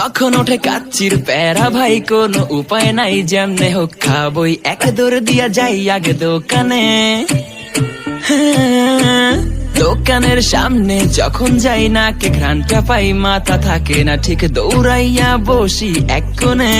যখন ওঠে কাচ্চির প্যারা ভাই কোনো উপায় নাই, যেমনে হোক খাবই, এক দৌড় দিয়া যাই আগে দোকানে। দোকানের সামনে যখন যাই না কে ঘ্রাণটা পাই, মাথা থাকে না ঠিক, দৌড়াইয়া বসি এক কোণে।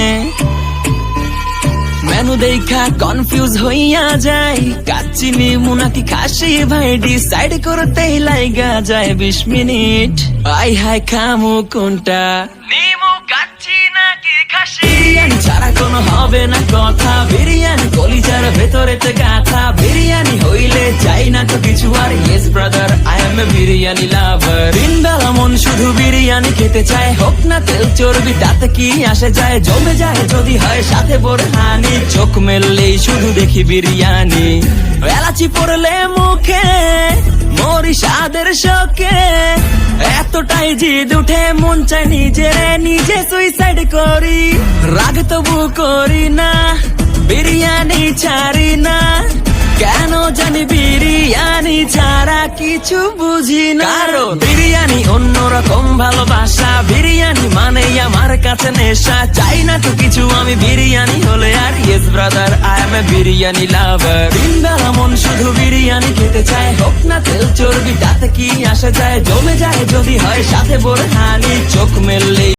মেনু দেখা কনফিউজ হইয়া যাই, কাচ্চি নিমু নাকি খাসি ভাই ডিসাইড করতেই লাইগা যায় 20 মিনিট। আই হাই খামু কোনটা, নিমু কাচ্চি নাকি খাসি? বিরিয়ানি ছাড়া কোনো হবে না কথা, বিরিয়ানি কলিজার ভেতরে গাথা, বিরিয়ানি হইলে চাই না তো কিছু আর। Yes brother, I M A biryani লাভার। দিনবেলা মন শুধু বিরিয়ানি খেতে চায়, হোক না তেল চর্বি তাতে কি আসে যায়, জমে যায় যদি হয় সাথে বোরহানি। চোখ মেললেই শুধু দেখি বিরিয়ানি, এলাচি পড়লে মুখে মরি স্বাদের শোকে। এতটাই জিদ উঠে মন চায় নিজে সুইসাইড করি, রাগ তবু করি না, বিরিয়ানি ছাড়ি না। কেন জানি বিরিয়ানি ছাড়া কিছু বুঝি না, কারণ বিরিয়ানি অন্যরকম ভালোবাসা, বিরিয়ানি মানেই আমার কাছে নেশা। চাই না তো কিছু আমি বিরিয়ানি হলে আর। Yes brother, I M A biryani লাভার। দিনবেলা মন শুধু বিরিয়ানি খেতে চায়, হোক না তেল চর্বি তাতে কি আসে যায়, জমে যায় যদি হয় সাথে বোরহানি। চোখ মেললেই